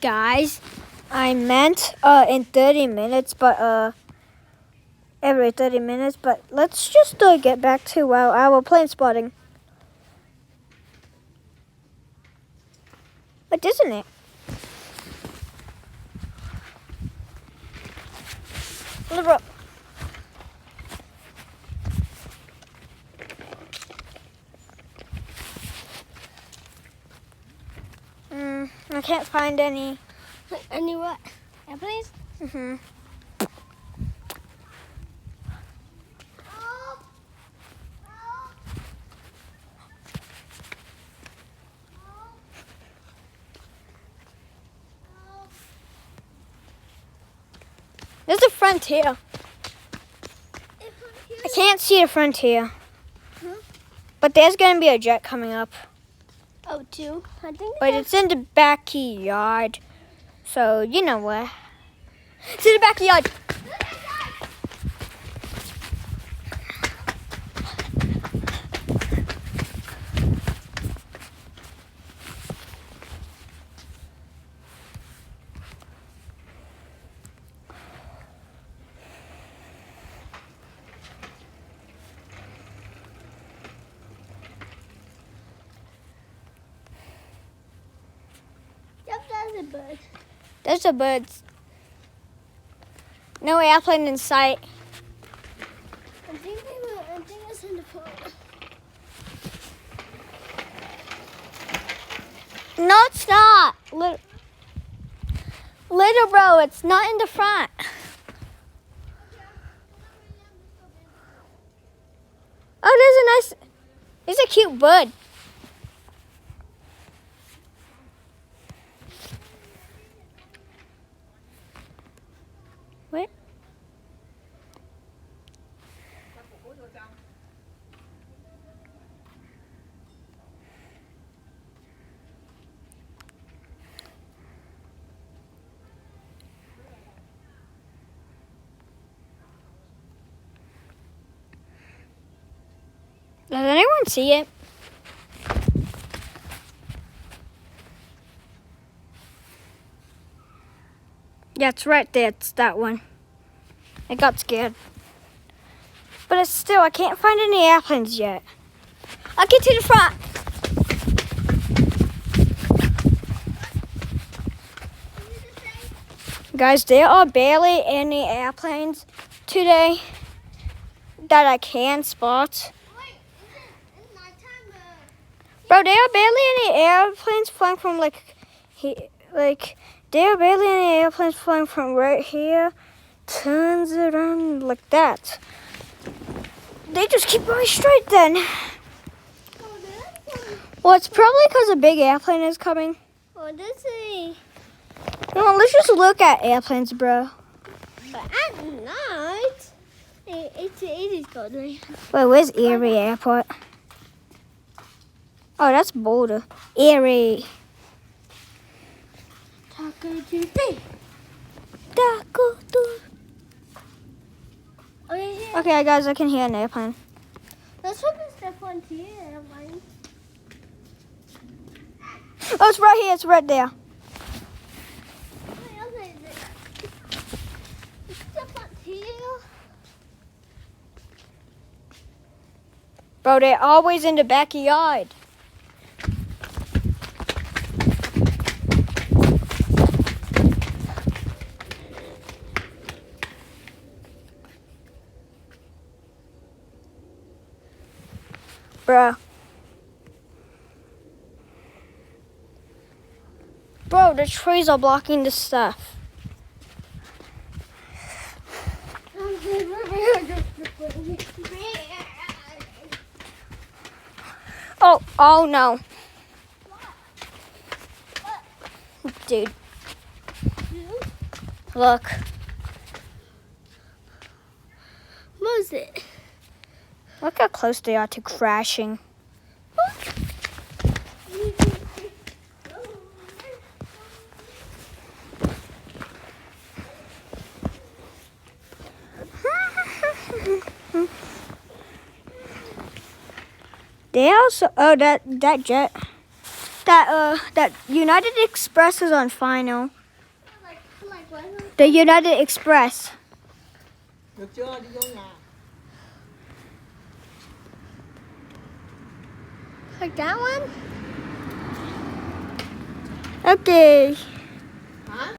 guys. I meant in 30 minutes, but every 30 minutes. But let's just get back to our plane spotting. But isn't it? Look. I can't find any. Any what? Airplanes? Mm-hmm. There's a Frontier. I can't see a Frontier. But there's going to be a jet coming up. Oh, two? I think. But it's in the backyard. So, you know what. It's in the backyard. Yep, that's a bird. There's a bird. No airplane in sight. I think it's in the front. No, it's not. Little bro, it's not in the front. Oh, there's a cute bird. What? Does anyone see it? Yeah, it's right there. It's that one. I got scared. But it's still, I can't find any airplanes yet. I'll get to the front. Guys, there are barely any airplanes today that I can spot. Bro, there are barely any airplanes flying from there are barely any airplanes flying from right here, turns around like that. They just keep going straight then. Well, it's probably because a big airplane is coming. Oh, this is. Well, let's just look at airplanes, bro. But at night, it is good. Wait, where's Erie Airport? Oh, that's Boulder. Erie. Taco Tuesday. Taco Tuesday. Oh, yeah. Okay, guys, I can hear an airplane. Let's hope it's the Frontier airline. Oh, it's right here. It's right there. It's the Frontier. Bro, they're always in the backyard. Bro, the trees are blocking the stuff. Oh no. Dude. Look. What is it? Look how close they are to crashing. They also, that jet that United Express is on final. Like what? The United Express. Được chưa? Đi vô nhà. Like that one? Okay. Hả?